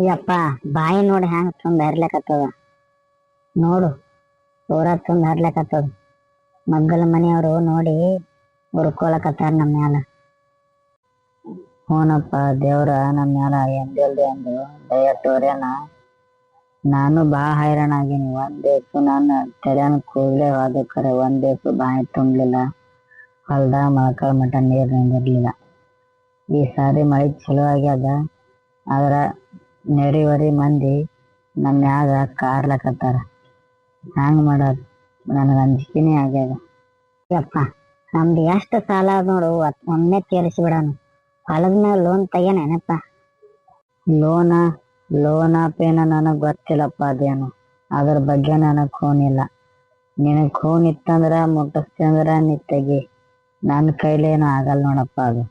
ಯಪ್ಪ ಬಾಯಿ ನೋಡಿ ಹ್ಯಾಂಗ ತುಂಬ ಹರ್ಲಕತ್ತದ ನೋಡು. ಊರ ತುಂಬ ಹರ್ಲಕತ್ತದ. ಮಗ್ಗಲ ಮನೆಯವರು ನೋಡಿ ಹುರ್ಕೊಳಕತ್ತಾರ ನಮ್ಮ ಮ್ಯಾಲ. ಹೂನಪ್ಪ, ದೇವ್ರ ನಮ್ಮ ಮ್ಯಾಲ ಎಂದಿಲ್ದೆ ಅಂದು ದಯ ತೋರ್ಯಾನ. ನಾನು ಬಾ ಹೈರಾಣ ಆಗೀನಿ. ಒಂದೇಸು ನನ್ನ ತೆರೆನ ಕೂದಲೇ ಹೋದಕ್ಕರೆ ಒಂದೇಸು ಬಾಯಿ ತುಂಬಲಿಲ್ಲ. ಹೊಲ್ದಾಗ ಮೊಳಕಾಲ ಮಟ ನೀರು ನಿಂದಿರ್ಲಿಲ್ಲ. ಈ ಸಾರಿ ಮಳಿ ಚಲೋ ಆಗ್ಯದ. ಆದ್ರ ನೆರಿವರಿ ಮಂದಿ ನಮ್ಮ ಮ್ಯಾಗ ಕಾರ್ಲಕತ್ತಾರ. ಹ್ಯಾಂಗ ಮಾಡೋದು? ನನಗೆ ಅಂಜಿಕೆನೇ ಆಗ್ಯದ. ಯಪ್ಪ, ನಮ್ದು ಎಷ್ಟು ಸಾಲ ನೋಡು, ಒಮ್ಮೆ ತೀರಿಸಿ ಬಿಡೋಣ. ಹೊಲದ ಮೇಲೆ ಲೋನ್ ತೆಗ್ಯಾನೇನಪ್ಪ? ಲೋನ ಪೇನ ನನಗ್ ಗೊತ್ತಿಲ್ಲಪ್ಪ. ಅದೇನು ಅದ್ರ ಬಗ್ಗೆ ನನಗ್ ಖೂನ್ ಇಲ್ಲ. ನಿನಗ್ ಖೂನ್ ಇತ್ತಂದ್ರ ಮುಟ್ಟಿಸ್ತಿ ಅಂದ್ರ ನೀ ತೆಗಿ. ನನ್ನ ಕೈಲೇನು ಆಗಲ್ಲ ನೋಡಪ್ಪ ಅದು.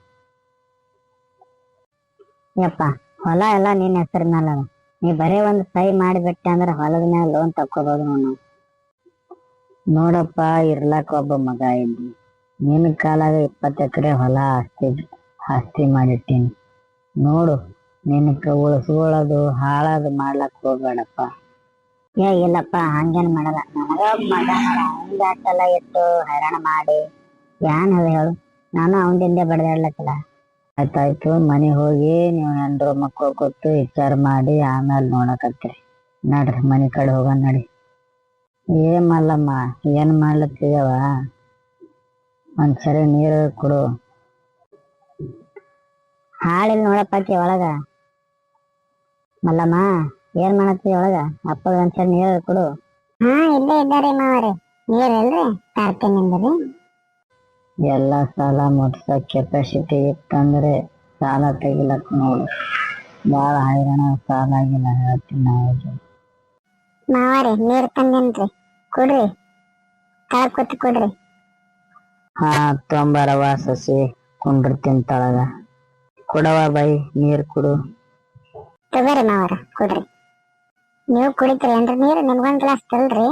ಯಪ್ಪ, ಹೊಲ ಎಲ್ಲ ನಿನ್ನ ಹೆಸರ ಮೇಲೆ ಅದ. ನೀ ಬರೇ ಒಂದು ಸಹಿ ಮಾಡಿಬಿಟ್ಟೆ ಅಂದ್ರೆ ಹೊಲದ ಮೇಲೆ ಲೋನ್ ತಕ್ಕೋಬಹುದು ನಾವು. ನೋಡಪ್ಪ, ಇರ್ಲಾಕ ಒಬ್ಬ ಮಗ ಇದ್ದಿ. ನಿನ್ನ ಕಾಲಾಗ 20 ಎಕರೆ ಹೊಲ ಆಸ್ತಿ ಮಾಡಿಟ್ಟೀನಿ. ನೋಡು, ನಿನಗೆ ಉಳಿಸ್ಕೊಳ್ಳೋದು ಹಾಳದು ಮಾಡ್ಲಕ್ ಹೋಗ್ಬೇಡಪ್ಪ. ಇಲ್ಲಪ್ಪ, ಹಂಗೇನ್ ಮಾಡಲ್ಲ. ನನಗ ಮಗ ಹಿಂಗಾಟೆಲ್ಲ ಇಟ್ಟು ಹೈರಾಣ ಮಾಡಿ ಏನ್ ಹೇಳು. ನಾನು ಅವನದಿಂದೆ ಬಡ್ದಾಡ್ಲತ್ತಲ್ಲ. ಆಯ್ತಾಯ್ತು, ಮನೆ ಹೋಗಿ ನೀವು ಹೆಂಡ್ರು ಮಕ್ಕಳು ಕೊಟ್ಟು ವಿಚಾರ ಮಾಡಿ ಆಮೇಲೆ ನೋಡಕತ್ತೀರಿ. ನಡ್ರಿ ಮನೆ ಕಡೆ ಹೋಗೋಣ ನಡಿ. ಏನ್ ಮಲ್ಲಮ್ಮ, ಏನ್ ಮಾಡ್ಲತ್ತಿದವ? ಒಂದ್ಸರಿ ನೀರು ಕೊಡು. ಹಾಳಿಲ್ ನೋಡಪ್ಪಾಕಿ ಒಳಗ. ಮಲ್ಲಮ್ಮ, ಏನ್ ಮಾಡತ್ತಿ ಒಳಗ? ಅಪ್ಪ ಒಂದ್ಸರಿ ನೀರು ಕೊಡು. ಇಲ್ಲೇ ಇದ್ದಾರೆ ಮಾವರೇ. ನೀರಲ್ರಿ ತರ್ತೀನಿ ಅಂದ್ರಿ. ಎಲ್ಲ ಸಾಲ ಮುಟ್ಸ ಕೆಪಾಸಿಟಿ ಇತ್ತಂದ್ರೆ ಸಾಲ ತೆಗಿಲಕ್ ನೋಡು. ಬಾಳ ಹೈರಾಣ ಸಾಲ ಆಗಿಲ್ಲ ಹೇಳ್ತೀನಿ ನಾವು. ಮಾವರೇ, ನೀರ್ ತಂದೇನ್ರಿ, ಕೊಡ್ರಿ. ತಳಗ್ ಕೂತ್ ಕೊಡ್ರಿ. ಹಾ, ತೊಂಬರವ ಸಸಿ, ಕುಂಡಿರ್ತೀನಿ ತಳಗ. ಕೊಡವ ಬೈ, ನೀರ್ ಕೊಡು. ತಗೋರಿ ಮಾವರ, ಕೊಡ್ರಿ. ನೀವು ಕುಡಿತೀರೇನ್ರಿ ನೀರು? ನಿಮ್ಗೊಂದ್ ಗ್ಲಾಸ್ ತಲ್ರಿ.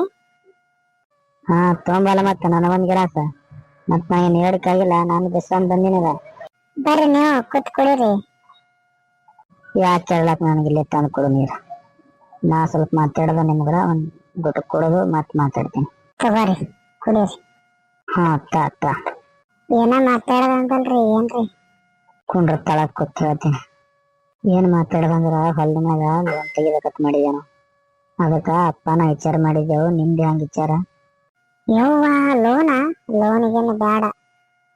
ಹಾ, ತೊಂಬಲ್ಲ ಮತ್ತ ನನಗೊಂದ್ ಗಿಲಾಸ. ಮತ್ ನಾ ಏನ್ ಹೇಳಕ್ಕಾಗಿಲ್ಲ, ನಾನು ಬಿಸ್ಕೊಂಡ್ ಬಂದಿನದ. ಬರ್ರಿ, ನೀವು ಕೂತ್ ಕುಡೀರಿ. ಯಾಕೆ ಹೇಳಕ್ ನನಗೆ ಇಲ್ಲಿ ತಂದು ಕೊಡು ನೀರು. ನಾ ಸ್ವಲ್ಪ ಮಾತಾಡೋದು ನಿಮ್ಗ ಒಂದ್ ಗುಟ ಕೊಡೋದು ಮತ್ ಮಾತಾಡ್ತೀನಿ. ತಗೋರಿ, ಕುಡೀರಿ. ಹಾ, ತಾ ಏನ ಮಾತಾಡೋದಂತಲ್ರಿ, ಏನ್ರಿ? ಕುಂಡ್ರ ತಳಕ್ ಕೂತ್ ಹೇಳ್ತೀನಿ. ಏನ್ ಮಾತಾಡದಂದ್ರ ಹೊಲ್ದ ಮ್ಯಾಗ ಲೋನ್ ತೆಗಿಬೇಕತ್ ಮಾಡಿದೇನು. ಅದಕ್ಕ ಅಪ್ಪನ ವಿಚಾರ ಮಾಡಿದ್ದೆವು. ನಿಮ್ದು ಹಂಗ ವಿಚಾರ? ಯವ್ವ, ಲೋನಿಗೇನು ಬೇಡ.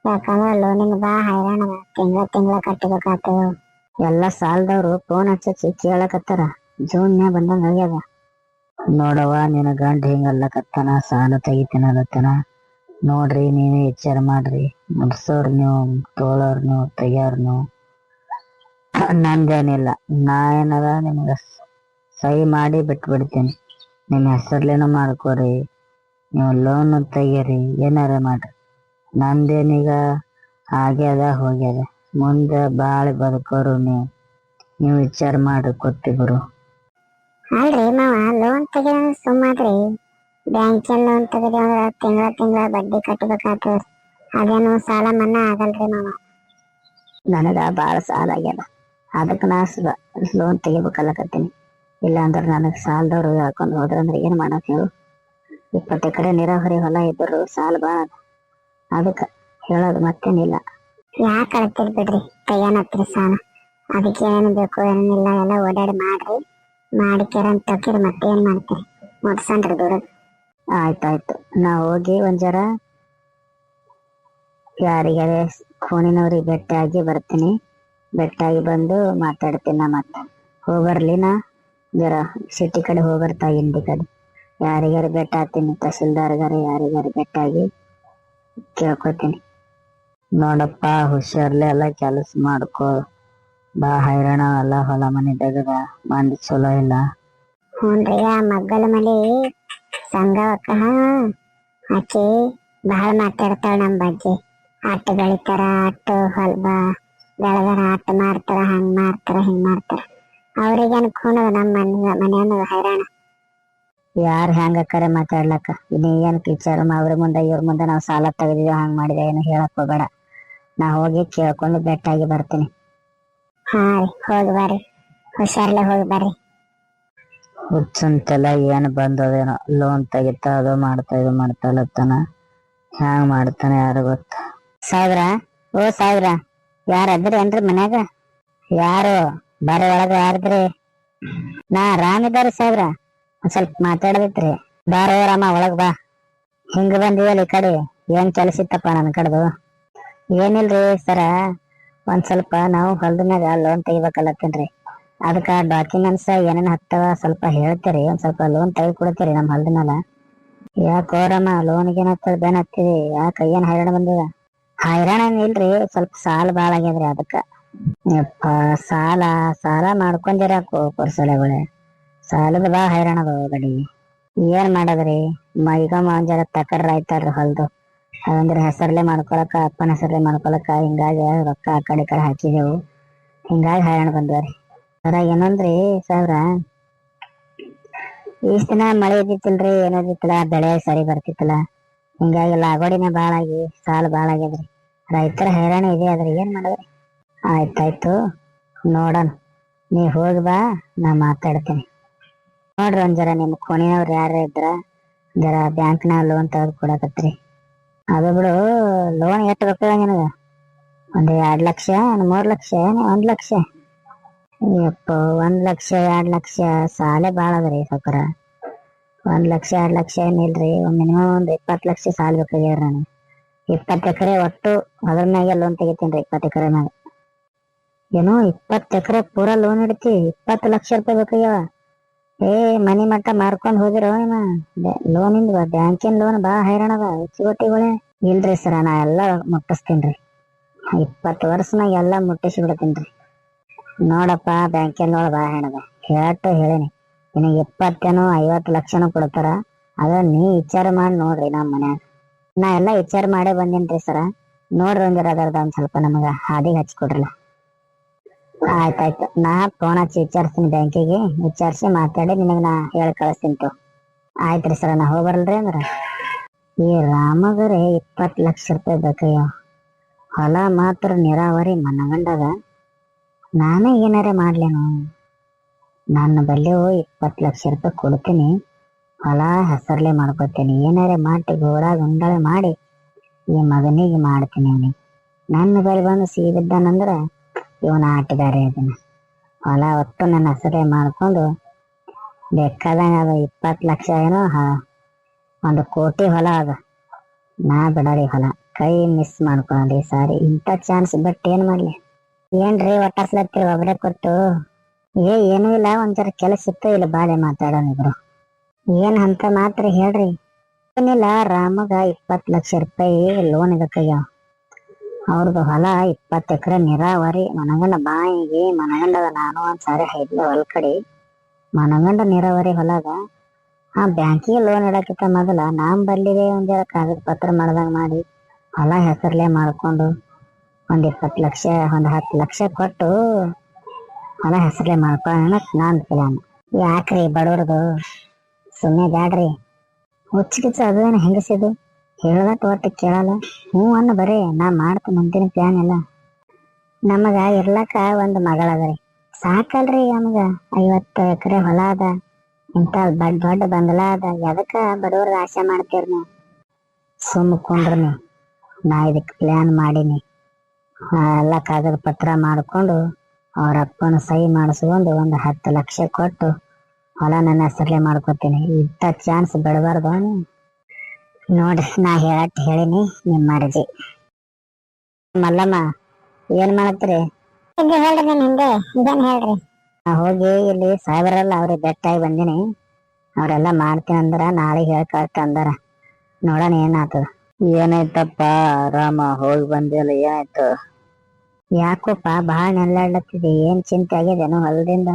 ಯಾಕಂದ್ರೆ ಲೋನಿಗೆ ಬಾ ಹೈರಾಣ. ತಿಂಗಳ ಕಟ್ಟಬೇಕಾಗ್ತದ. ಎಲ್ಲ ಸಾಲದವ್ರು ಫೋನ್ ಹಚ್ಚಿ ಕೇಳಕತ್ತಾರ. ಜೂನ್ನ್ಯಾಗ ಬಂದಂಗ ಆಗ್ಯದ. ನೋಡವ, ನಿನ್ನ ಗಂಡ ಹಿಂಗಲ್ಲಕತ್ತಾನ, ಸಾಲ ತೆಗಿತೀನಲತ್ತನ. ನೋಡ್ರಿ, ನೀವೇ ವಿಚಾರ ಮಾಡ್ರಿ. ಮುಡ್ಸೋರ್ ನೀವು, ತೋಳೋರ್ ನೀವು, ತೆಗಿಯೋರ್ ನೀವು. ನಂದೇನಿಲ್ಲ. ನಾ ಏನದ ನಿಮ್ಗ ಸಹಿ ಮಾಡಿ ಬಿಟ್ಬಿಡ್ತೀನಿ. ನಿಮ್ಮ ಹೆಸರ್ಲೇನ ಮಾಡ್ಕೋರಿ, ನೀವು ಲೋನ್ ತೆಗೀರಿ, ಏನಾರ ಮಾಡ್ರಿ. ನಂದೇನೀಗ ಆಗ್ಯದ ಹೋಗ್ಯದ. ಮುಂದೆ ಬಾಳಿ ಬದುಕೋರು ನೀವು ವಿಚಾರ ಮಾಡ್ರಿ. ಕೊಟ್ಟಿಬ್ರು ಅಲ್ರಿ ಮಾವ, ಲೋನ್ ತೆಗಿಯೋದು ಸುಮ್ಮಾದ್ರಿ. ಬ್ಯಾಂಕಿನ ಲೋನ್ ತೆಗಿದ್ರೆ ತಿಂಗಳ ಬಡ್ಡಿ ಕಟ್ಟಬೇಕಾಗ್ತದ. ಅದೇನು ಸಾಲ ಮನ್ನಾ ಆಗಲ್ರಿ ಮಾವ. ನನಗ ಬಾಳ ಸಾಲ ಆಗ್ಯದ. ಅದಕ್ಕೆ ನಾ ಲೋನ್ ತೆಗಿಬೇಕಲ್ಲಕತ್ತೀನಿ. ಇಲ್ಲ ಅಂದ್ರೆ ನನಗ್ ಸಾಲದವ್ರು ಹಾಕೊಂಡ್ ಹೋದ್ರಂದ್ರೆ ಏನ್ ಮಾಡಕ್ ಹೇಳು. 20 ಎಕರೆ ನೀರಾವರಿ ಹೊಲ ಇದ್ರು ಸಾಲ ಬಾಳ. ಅದಕ್ಕ ಹೇಳೋದು ಮತ್ತೇನಿಲ್ಲ. ಯಾಕೆ ಅಳ್ತೀರಿ ಬಿಡ್ರಿ, ತೆಗಿಯನತ್ರಿ ಸಾಲ. ಅದಕ್ಕೆ ಏನು ಬೇಕು ಏನಿಲ್ಲ, ಎಲ್ಲ ಓಡಾಡಿ ಮಾಡ್ರಿ. ಮಾಡಿ ಕೆರಂತ ತಕ್ಕಿರಿ. ಮತ್ತೇನ್ ಮಾಡ್ತೀರಿ? ಮುಟ್ಸನ್ರಿ ದುಡ್ಡು. ಆಯ್ತಾಯ್ತು, ನಾ ಹೋಗಿ ಒಂದ್ ಜರ ಯಾರಿಗಾರ ಖೂನಿನವ್ರಿಗೆ ಬೆಟ್ಟಾಗಿ ಬರ್ತೀನಿ. ಬೆಟ್ಟಾಗಿ ಬಂದು ಮಾತಾಡ್ತೀನಿ. ನಾ ಮತ್ತ ಹೋಗ್ಬರ್ಲಿನ ಜರ ಸಿಟಿ ಕಡೆ ಹೋಗ್ಬರ್ತಾ. ಇಂಡಿ ಕಡೆ ಯಾರಿಗಾರ ಬೆಟ್ಟ ಹಾಕ್ತೀನಿ. ತಹಸೀಲ್ದಾರ್ಗಾರ ಯಾರಿಗಾರ ಬೆಟ್ಟಾಗಿ ಕೇಳ್ಕೊತೀನಿ. ನೋಡಪ್ಪ, ಹುಷಾರ್ಲೆ ಎಲ್ಲ ಕೆಲಸ ಮಾಡ್ಕೋ. ಬಾ ಹೈರಾಣ ಎಲ್ಲ ಹೊಲ ಮನೆ ತೆಗದ ಮಂದಿ ಚಲೋ ಇಲ್ಲ. ಹ್ಞೂನ್ರಿ, ಆ ಮಗ್ಗಲ ಮಲಿ ಸಂಘವಕ್ಕ ಆಕಿ ಬಹಳ ಮಾತಾಡ್ತಾಳ ನಮ್ ಬಗ್ಗೆ. ಅಟ್ಟು ಬೆಳಿತಾರ, ಅಟ್ಟು ಬೆಳೆದಾರ, ಅಟ್ಟು ಮಾರ್ತಾರ, ಹಂಗ್ ಮಾರ್ತಾರ, ಹಿಂಗ್ ಮಾಡ್ತಾರ. ಅವ್ರಿಗೆ ಅನ್ಕೊಂಡದ ನಮ್ಮ ಮನೆಯನ್ನ ಹೈರಾಣ. ಯಾರು ಹೆಂಗ ಕರೆ ಮಾತಾಡ್ಲಕ್ಕ? ನೀ ಏನ್ ವಿಚಾರ ಅವ್ರ ಮುಂದೆ ಇವ್ರ ಮುಂದೆ ನಾವು ಸಾಲ ತೆಗೆದಿದ್ದೇವೆ ಹಂಗ್ ಮಾಡಿದೆ ಏನು ಹೇಳಕ್ ಹೋಗ್ಬೇಡ. ನಾ ಹೋಗಿ ಕೇಳ್ಕೊಂಡು ಬೆಟ್ಟಾಗಿ ಬರ್ತೀನಿ. ಹಾ ರೀ, ಹೋಗಿ ಬರ್ರಿ. ಹುಷಾರ್ಲೆ ಹೋಗಿ ಬರ್ರಿ. ಹುಚ್ಚಂತೆಲ್ಲ ಏನ್ ಬಂದದೇನೋ, ಲೋನ್ ತೆಗಿತಾ ಅದು ಮಾಡ್ತಾ ಇದು ಮಾಡ್ತಾಲತ್ತಾನ. ಹ್ಯಾಂಗ ಮಾಡ್ತಾನೆ ಯಾರು ಗೊತ್ತ. ಸಾಹೇಬ್ರ, ಓ ಸಾಹೇಬ್ರ, ಯಾರ ಅದ್ರಿ ಏನ್ರಿ ಮನ್ಯಾಗ? ಯಾರು ಬಾರಿ ಒಳಗ ಯಾರದ್ರಿ? ನಾ ರಾಮ್ ಇದ್ದಾರಿ ಸಾಹೇಬ್ರ, ಒಂದ್ ಸ್ವಲ್ಪ ಮಾತಾಡದಿತ್ರಿ. ಬಾರೋ ರಾಮ ಒಳಗ್ ಬಾ. ಹಿಂಗ ಬಂದಿವಲ್ಲ ಈ ಕಡೆ, ಏನ್ ಕೆಲಸ ಇತ್ತಪ್ಪ ನನ್ ಕಡೆದು? ಏನಿಲ್ರಿ ಸರ, ಒಂದ್ ಸ್ವಲ್ಪ ನಾವು ಹೊಲದ ಮ್ಯಾಗ ಲೋನ್ ತೆಗಿಬೇಕಲ್ಲತ್ತೇನ್ರಿ. ಅದಕ್ಕ ಡಾಕ್ಯುಮೆಂಟ್ಸ್ ಏನೇನ್ ಹತ್ತವ ಸ್ವಲ್ಪ ಹೇಳ್ತೀರಿ? ಒಂದ್ ಸ್ವಲ್ಪ ಲೋನ್ ತೆಗಿ ಕೊಡ್ತೀರಿ ನಮ್ ಹೊಲದ ಮ್ಯಾಲ? ಯಾಕೋ ರಾಮ, ಲೋನ್ಗೆ ಬೆನ್ ಹತ್ತಿರಿ? ಯಾಕ ಏನ್ ಹೈರಾಣ ಬಂದಿದ? ಹೈರಾಣ ಇಲ್ರಿ, ಸ್ವಲ್ಪ ಸಾಲ ಬಾಳ ಆಗ್ಯದ್ರಿ ಅದಕ್ಕ. ಯಪ್ಪ, ಸಾಲ ಸಾಲ ಮಾಡ್ಕೊಂಡಿರಾಕು ಕೊರ್ಸಲೆಗಳೇ, ಸಾಲದ ಬಾ ಹೈರಾಣ ಅದ ಗಡಿ. ಏನ್ ಮಾಡದ್ರಿ, ಈಗ ಜರ ತಕರ ಆಯ್ತಾಳ್ರಿ ಹೊಲ್ದು. ಅದಂದ್ರೆ ಹೆಸರ್ಲೆ ಮಾಡ್ಕೊಳಕ, ಅಪ್ಪನ ಹೆಸರ್ಲೆ ಮಾಡ್ಕೊಳಕ, ಹಿಂಗಾಗಿ ರೊಕ್ಕ ಆ ಕಡೆ ಈ ಕಡೆ ಹಾಕಿದೆವು. ಹಿಂಗಾಗಿ ಹೈರಾಣ ಬಂದ್ರಿ. ಅದ್ರ ಏನಂದ್ರಿ ಸಾವ್ರ, ಇಷ್ಟ ದಿನ ಮಳೆ ಇದ್ದಿತ್ತಿಲ್ರಿ, ಏನಿದ್ದಿತ್ತಲ್ಲ, ಬೆಳೆ ಸರಿ ಬರ್ತಿತ್ತಲ್ಲ. ಹಿಂಗಾಗಿ ಲಾಗೋಡಿನ ಬಾಳ ಆಗಿ ಸಾಲ ಬಾಳ ಆಗ್ಯದ್ರಿ. ರೈತರ ಹೈರಾಣ ಇದೆ, ಆದ್ರೆ ಏನ್ ಮಾಡದ್ರಿ? ಆಯ್ತಾಯ್ತು, ನೋಡಣ, ನೀ ಹೋಗಿ ಬಾ, ನಾ ಮಾತಾಡ್ತೀನಿ. ನೋಡ್ರಿ ಒಂದ್ ಜರ ನಿಮ್ ಕೊನೆಯವ್ರು ಯಾರ ಇದ್ರ ಜರ ಬ್ಯಾಂಕ್ನ ಲೋನ್ ತೆಗೆದು ಕೊಡಕತ್ರಿ. ಅದು ಬಿಡು, ಲೋನ್ ಎಷ್ಟು ಬೇಕಾಗ ನಿನಗ? ಒಂದ್ 2 ಲಕ್ಷ, 3 ಲಕ್ಷ, 1 ಲಕ್ಷ? ಯಪ್ಪ, 1 ಲಕ್ಷ 2 ಲಕ್ಷ ಸಾಲೆ ಬಾಳ ಅದ್ರಿ ಸಾವ್ಕಾರ. 1 ಲಕ್ಷ 2 ಲಕ್ಷ ಏನಿಲ್ರಿ, ಮಿನಿಮಮ್ ಒಂದ್ 20 ಲಕ್ಷ ಸಾಲ ಬೇಕಾಗ್ಯಾರ ನನಗೆ. 20 ಎಕರೆ ಒಟ್ಟು ಅದ್ರ ಮ್ಯಾಗೆ ಲೋನ್ ತೆಗಿತೇನ್ರಿ. 20 ಎಕರೆ ಮ್ಯಾಗ ಏನೋ 20 ಎಕರೆ ಪೂರಾ ಲೋನ್ ಇಡ್ತಿ, 20 ಲಕ್ಷ ರೂಪಾಯಿ ಬೇಕಾಗ್ಯಾವ. ಏ ಮನಿ ಮಟ್ಟ ಮಾರ್ಕೊಂಡ್ ಹೋದಿರೋ ಏನ? ಲೋನಿಂದ ಬ್ಯಾಂಕಿನ ಲೋನ್ ಬಾಳ ಹೈರಾಣದ ಚಿಗೋಟಿಗಳೇ. ಇಲ್ರಿ ಸರ, ನಾ ಎಲ್ಲಾ ಮುಟ್ಟಿಸ್ತೇನ್ರಿ. 20 ವರ್ಷನಾಗ ಎಲ್ಲಾ ಮುಟ್ಟಿಸಿ ಬಿಡ್ತೇನ್ರಿ. ನೋಡಪ್ಪ, ಬ್ಯಾಂಕಿನ ಲೋನ್ ಬಾಳ ಹೈರಾಣದ ಹೇಳೇನಿ ನಿನಗೆ. 20 50 ಲಕ್ಷನೂ ಕೊಡ್ತಾರ. ಅದ ನೀ ವಿಚಾರ ಮಾಡಿ ನೋಡ್ರಿ. ನಮ್ಮ ಮನ್ಯಾಗ ನಾ ಎಲ್ಲಾ ವಿಚಾರ ಮಾಡೇ ಬಂದೇನ್ರಿ ಸರ. ನೋಡ್ರಿ ಒಂದಿರ ಅದರದ ಒಂದ್ ಸ್ವಲ್ಪ ನಮಗ ಹಾದಿಗೆ ಹಚ್ಕೊಡ್ರಲ್ಲ. ಆಯ್ತಾಯ್ತು, ನಾ ಫೋನ್ ಹಚ್ಚಿ ವಿಚಾರಿಸ್ತೀನಿ, ಬ್ಯಾಂಕಿಗೆ ವಿಚಾರಿಸಿ ಮಾತಾಡಿ ನಿನಗ್ ನಾ ಹೇಳಿ ಕಳಿಸ್ತೀನಿ ತೋ. ಆಯ್ತ್ರಿ ಸರ, ನಾ ಹೋಗ್ಬರಲ್ರಿ ಅಂದ್ರ. ಈ ರಾಮಗರೇ 20 ಲಕ್ಷ ರೂಪಾಯಿ ಬೇಕಯ್ಯ. ಹೊಲ ಮಾತ್ರ ನೀರಾವರಿ ಮನಗಂಡದ. ನಾನೇ ಏನಾರ ಮಾಡ್ಲೇನು? ನನ್ನ ಬಲ್ಲಿ 20 ಲಕ್ಷ ರೂಪಾಯಿ ಕೊಡ್ತೀನಿ, ಹೊಲ ಹೆಸರ್ಲೆ ಮಾಡ್ಕೊತೀನಿ. ಏನಾರ ಮಾಡಿ ಗೋಡ ಗುಂಡಾಳೆ ಮಾಡಿ ಈ ಮಗನಿಗೆ ಮಾಡ್ತೀನಿ. ಅವನಿಗೆ ನನ್ನ ಬಳಿ ಬಂದು ಸಿಗಿದ್ದಾನಂದ್ರ ಇವನ ಆಟಗಾರ ಅದನ್ನ. ಹೊಲ ಒಟ್ಟು ನನ್ನ ಹೆಸರೇ ಮಾಡ್ಕೊಂಡು ಬೇಕಾದಂಗ ಅದು 20 ಲಕ್ಷ ಏನೋ 1 ಕೋಟಿ ಹೊಲ ಅದ. ನಾ ಬಿಡರಿ ಹೊಲ ಕೈ ಮಿಸ್ ಮಾಡ್ಕೊಂಡ್ರಿ ಸಾರಿ. ಇಂಥ ಚಾನ್ಸ್ ಬಟ್ ಏನ್ ಮಾಡ್ಲಿ? ಏನ್ರಿ ಒಟ್ಟಾಸ್ಲತ್ತೀರಿ ಒಬ್ರೆ ಕೊಟ್ಟು? ಏನೂ ಇಲ್ಲ, ಒಂದ್ ಜರ ಕೆಲಸ ಇತ್ತು, ಇಲ್ಲ ಬಾಳೆ ಮಾತಾಡೋಣಿಬ್ರು. ಏನ್ ಅಂತ ಮಾತ್ರ ಹೇಳ್ರಿ. ಏನಿಲ್ಲ, ರಾಮಗ 20 ಲಕ್ಷ ರೂಪಾಯಿ ಲೋನ್ ಇದಕ್ಕಯ್ಯ. ಅವ್ರದ್ದು ಹೊಲ 20 ಎಕರೆ ನೀರಾವರಿ ಮನಗಂಡ ಬಾಯಿಗೆ ಮನಗಂಡದ. ನಾನು ಒಂದ್ಸಾರಿ ಹೈದ್ಲ ಹೊಲ ಕಡೆ ಮನಗಂಡ ನೀರಾವರಿ ಹೊಲದ. ಆ ಬ್ಯಾಂಕಿಗೆ ಲೋನ್ ಇಡಕ್ಕಿಂತ ಮೊದಲ ನಾಮ್ ಬಲ್ಲಿಗೆ ಒಂದ್ ಜರ ಕಾಗದ ಪತ್ರ ಮಾಡ್ದಂಗ ಮಾಡಿ ಹೊಲ ಹೆಸರ್ಲೆ ಮಾಡ್ಕೊಂಡು ಒಂದ್ 20 ಲಕ್ಷ 10 ಲಕ್ಷ ಕೊಟ್ಟು ಹೊಲ ಹೆಸರ್ಲೆ ಮಾಡ್ಕೊಳ್ಳೋಣ ನಾನ್ ಪ್ಲಾನ್. ಯಾಕ್ರಿ ಬಡವ್ರದು? ಸುಮ್ಮನೆ ಬ್ಯಾಡ್ರಿ. ಹುಚ್ಚಿಗಿಚ್ಚ ಅದೇನ ಹೆಂಗಸಿದು ಹೇಳದಟ್ ಒಟ್ಟು ಕೇಳಲ್ಲ. ಹ್ಞೂ ಅನ್ನ ಬರೀ ನಾ ಮಾಡ್ತೀನಿ ಮುಂದಿನ ಪ್ಲಾನ್ ಎಲ್ಲ. ನಮಗ ಇರ್ಲಕ್ಕ ಒಂದ್ ಮಗಳದರಿ, ಸಾಕಲ್ರಿ ನಮಗ. 50 ಎಕರೆ ಹೊಲ ಅದ, ಇಂತ ದೊಡ್ಡ ಬಂಗಲ ಅದ. ಎದಕ್ಕ ಬಡವ್ರದ ಆಸೆ ಮಾಡ್ತೀರಿ ನೀವು? ಸುಮ್ಮ ಕುಂಡ್ರಿ ನೀವು. ನಾ ಇದಕ್ ಪ್ಲಾನ್ ಮಾಡೀನಿ. ಎಲ್ಲ ಕಾಗದ ಪತ್ರ ಮಾಡ್ಕೊಂಡು ಅವ್ರ ಅಪ್ಪನ ಸಹಿ ಮಾಡಿಸ್ಕೊಂಡು ಒಂದ್ 10 ಲಕ್ಷ ಕೊಟ್ಟು ಹೊಲ ನನ್ನ ಹೆಸರ್ಲೆ ಮಾಡ್ಕೊತೀನಿ. ಇಂಥ ಚಾನ್ಸ್ ಬಿಡಬಾರ್ದು. ನೋಡ್ರಿ, ನಾ ಹೇಳಿನಿ, ನಿಮ್ ಮರ್ಜಿ. ಮಲ್ಲಮ್ಮ, ಏನ್ ಮಾಡತ್ರಿ? ಹೇಳ್ರಿ ಹಿಂದೆ ಇದೇನ್ ಹೇಳ್ರಿ. ಹೋಗಿ ಇಲ್ಲಿ ಸಾಹೇಬರಲ್ಲ ಅವ್ರಿಗೆ ಬೆಟ್ಟಾಗಿ ಬಂದಿನಿ. ಅವ್ರೆಲ್ಲ ಮಾಡ್ತೀನಿ ಅಂದ್ರ ನಾಳೆ ಹೇಳ್ಕಳ್ತ ಅಂದಾರ. ನೋಡೋಣ ಏನಾಗ್ತದ. ಏನಾಯ್ತಪ್ಪ ರಾಮ, ಹೋಗಿ ಬಂದಿಲ್ಲ, ಏನಾಯ್ತು? ಯಾಕೋಪ್ಪ ಬಹಳ ನೆಲ್ಲಾಡ್ಲತ್ತಿದೆ, ಏನ್ ಚಿಂತೆ ಆಗಿದೇನೋ ಹೊಲದಿಂದ?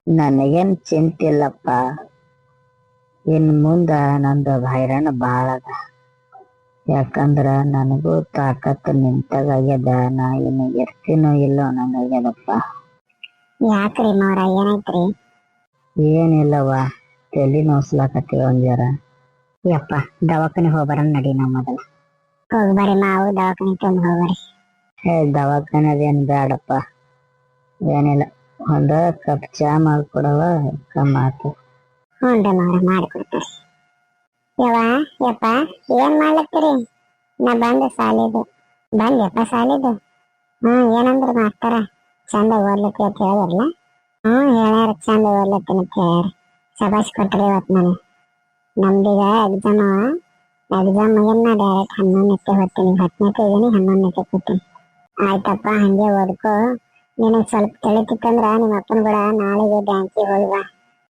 ನನಗೇನ್ ಚಿಂತೆ ಇಲ್ಲಪ್ಪ. ಇನ್ ಮುಂದ ನಂದು ಹೈರಾಣ ಬಾಳ ಅದ. ಯಾಕಂದ್ರ ನನಗೂ ತಾಕತ್ತು ನಿಂತಾಗ್ಯದ. ನಾ ಇನ್ನು ಇರ್ತೀನೋ ಇಲ್ಲೋ ನಂಗಾಗ್ಯದಪ್ಪ. ಯಾಕ್ರಿ ಮಾರ, ಏನಾಯ್ತ್ರಿ? ಏನಿಲ್ಲವ, ತಲಿ ನೋಸ್ಲಾಕತ್ತಿ ಒಂದ್ ಜರ. ಯಪ್ಪ, ದವಾಖಾನೆ ಹೋಗ್ಬರ ನಡಿ. ನಮ್ಮ ಮೊದಲ ಹೋಗ್ಬರಿ ಮಾವು, ದವಾಖಾನೆ ತಂದು ಹೋಗ್ಬರಿ. ದವಾಖಾನೆ ಅದೇನ್ ಬ್ಯಾಡಪ್ಪ, ಏನಿಲ್ಲ. ಒಂದ ಕಪ್ ಚಾ ಮಾಡ್ಕೊಡವ ಮಾತು. ಹ್ಞೂನ್ರಿ ಮಾವ್ರ ಮಾಡಿಕೊಡ್ತಾರೆ. ಯಪ್ಪ ಏನ್ ಮಾಡ್ಲತ್ತೀರಿ? ನಾ ಸಾಲಿದು ಬಂದ್ಯಪ್ಪ ಸಾಲಿದು. ಏನಂದ್ರಿ ಮಾಸ್ತರ? ಚಂದ ಓದ್ಲತ್ತಿ ಅಂತ ಹೇಳಿದ್ರಲ್ಲ? ಹೇಳ್ಯಾರ, ಚಂದ ಓದ್ಲತ್ತೀನಿ ಅಂತ ಹೇಳ್ಯಾರ. ಶಬಾಷ್ ಕೊಟ್ರಿ ಇವತ್ತು ನಮ್ದೀಗ ಎಕ್ಸಾಮ್ ಮುಗಿಯನ್ನ ಡೈರೆಕ್ಟ್ 11ಕ್ಕೆ ಹೋಗ್ತೀನಿ. 10ಕ್ಕೆ ಇದೀನಿ, 11ಕ್ಕೆ ಕೂತೀನಿ. ಆಯ್ತಪ್ಪ, ಹಂಗೆ ಓದ್ಕೋ. ನಿನಗೆ ಸ್ವಲ್ಪ ತಿಳಿತಿತ್ತಂದ್ರ ನಿಮ್ಮ ಅಪ್ಪನ ಕೂಡ ನಾಳೆಗೆ ಬ್ಯಾಂಕಿಗೆ ಹೋಗ್ವಾ.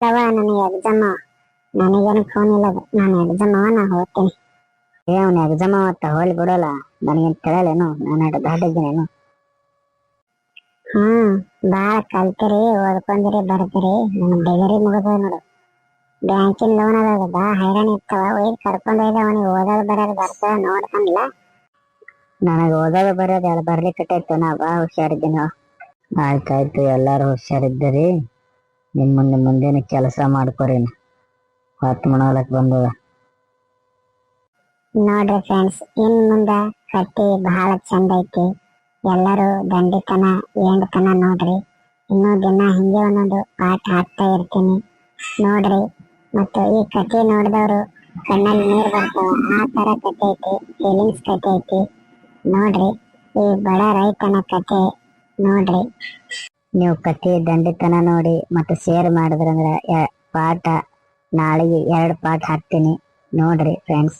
ನನಗೆ ಎಕ್ಸಾಮ್, ನನಗೇನು ಫೋನ್ ಇಲ್ಲ, ನಾನು ಎಕ್ಸಾಮ್ ನಾ ಹೋಗ್ತೀನಿ. ಅವ್ನ ಎಕ್ಸಾಮ್ ಅವತ್ತ ಹೋಲಿ ಬಿಡೋಲ್ಲ, ನನಗೇನು ತಿಳಿಯಲೇನು? ನಾನು ದಾಟಿದ್ದೀನೇನು? ಬಾಳ ಕಲ್ತಿರಿ, ಓದ್ಕೊಂಡಿರಿ, ಬರ್ತೀರಿ. ನನ್ನ ಡಿಗ್ರಿ ಮುಗಿದ ನೋಡು. ಬ್ಯಾಂಕಿನ ಲೋನ್ ಅದ, ಬಾ ಹೈರಾಣ ಇರ್ತಾವ. ಒಯ್ದು ಕರ್ಕೊಂಡು ಹೋಯ್ದ ಅವನಿಗೆ ಓದೋದು ಬರೋದು ಬರ್ತದ ನೋಡ್ತಾನಿಲ್ಲ. ನನಗೆ ಓದೋದು ಬರೋದು ಎಲ್ಲ ಬರ್ಲಿಕ್ಕೆ ನಾ ಬಾ ಹುಷಾರಿದ್ದೀನಿ. ಆಯ್ತಾಯ್ತು, ಎಲ್ಲಾರು ಹುಷಾರಿದ್ದೀರಿ. ಮುಂದಿನ ಕೆಲಸ ಮಾಡ್ಕೊರಿ. 10 ಮಣಲಕ್ ಬಂದದ ನೋಡ್ರಿ ಫ್ರೆಂಡ್ಸ್, ಇನ್ ಮುಂದ ಕಟ್ಟಿ ಬಹಳ ಚಂದ ಐತಿ. ಎಲ್ಲರೂ ದಂಡಿತನ ಏಂಡತನ ನೋಡ್ರಿ. ಇನ್ನೂ ದಿನ ಹಿಂಗೆ ಒಂದೊಂದು ಪಾಠ ಹಾಕ್ತಾ ಇರ್ತೀನಿ ನೋಡ್ರಿ. ಮತ್ತು ಈ ಕಥೆ ನೋಡಿದವರು ಕಣ್ಣಲ್ಲಿ ನೀರು ಬರ್ತಾವ. ಆ ತರ ಕಥೆ ಐತಿ, ಫೀಲಿಂಗ್ಸ್ ಕಥೆ ಐತಿ ನೋಡ್ರಿ. ಈ ಬಡ ರೈತನ ಕಥೆ ನೋಡ್ರಿ. ನೀವು ಕಥೆ ದಂಡಿತನ ನೋಡಿ ಮತ್ತೆ ಶೇರ್ ಮಾಡಿದ್ರಂದ್ರ ಪಾಠ ನಾಳೆಗೆ 2 ಪಾಠ ಹಾಕ್ತೀನಿ ನೋಡ್ರಿ ಫ್ರೆಂಡ್ಸ್.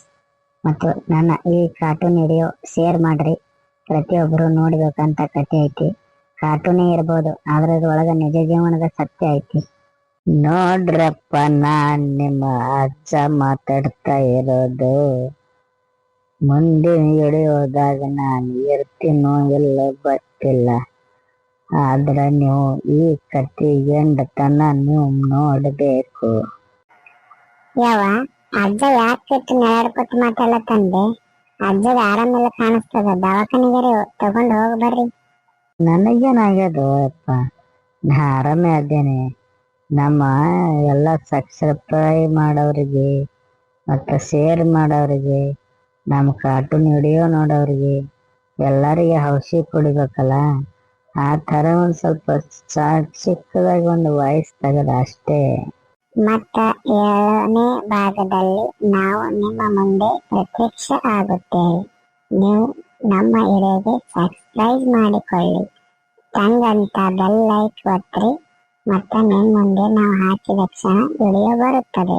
ಮತ್ತು ನನ್ನ ಈ ಕಾರ್ಟೂನ್ ವಿಡಿಯೋ ಶೇರ್ ಮಾಡ್ರಿ. ಪ್ರತಿಯೊಬ್ಬರು ನೋಡ್ಬೇಕಂತ ಕಥೆ ಐತಿ. ಕಾರ್ಟೂನೇ ಇರ್ಬೋದು, ಆದ್ರೆ ಅದ್ರೊಳಗ ನಿಜ ಜೀವನದ ಸತ್ಯ ಐತಿ. ನೋಡ್ರಪ್ಪ, ನಾನ್ ನಿಮ್ಮ ಅಜ್ಜ ಮಾತಾಡ್ತಾ ಇರೋದು. ಮುಂದಿನ ವಿಡಿಯೋದಾಗ ನಾನು ಇರ್ತೀನೋ ಇಲ್ಲೋ ಗೊತ್ತಿಲ್ಲ, ಆದ್ರೆ ನೀವು ಈ ಕಥೆ ಎಂಡತನ ನೀವು ನೋಡ್ಬೇಕು. ಅಜ್ಜ ಯಾಕೆ ನೆರಡ್ಕೊತ ಮಾತಾಡತ್ತಂದೆ? ಅಜ್ಜಗ ಆರಾಮಿಲ್ಲ ಕಾಣಿಸ್ತದ, ದವಾಖಾನಿಗೆ ತಗೊಂಡ್ ಹೋಗಿ ಬರ್ರಿ. ನನಗೇನಾಗ್ಯದ ಅಪ್ಪ, ನಾ ಆರಾಮೇ ಅದೇನೆ. ನಮ್ಮ ಎಲ್ಲ ಸಬ್ಸ್ಕ್ರೈಬ್ ಮಾಡೋರಿಗೆ ಮತ್ತು ಶೇರ್ ಮಾಡೋರಿಗೆ, ನಮ್ಮ ಕಾರ್ಟೂನ್ ವಿಡಿಯೋ ನೋಡೋರಿಗೆ ಎಲ್ಲರಿಗೆ ಔಷಧಿ ಕೊಡ್ಬೇಕಲ್ಲ. ಆ ಥರ ಒಂದು ಸ್ವಲ್ಪ ಚಿಕ್ಕದಾಗಿ ಒಂದು ವಾಯ್ಸ್ ತೆಗೆದ ಅಷ್ಟೇ. ಮತ್ತ 7ನೇ ಭಾಗದಲ್ಲಿ ನಾವು ನಿಮ್ಮ ಮುಂದೆ ಪ್ರತ್ಯಕ್ಷ ಆಗುತ್ತೇವೆ. ನೀವು ನಮ್ಮ ವಿಡಿಯೋಗೆ ಸಬ್ಸ್ಕ್ರೈಬ್ ಮಾಡಿಕೊಳ್ಳಿ. ತಂಗಂತ ಬೆಲ್ ಲೈಕ್ ಒತ್ತಿರಿ. ಮತ್ತೆ ನಿಮ್ಮ ಮುಂದೆ ನಾವು ಹಾಕಿದ ಕ್ಷಣ ವಿಡಿಯೋ ಬರುತ್ತದೆ.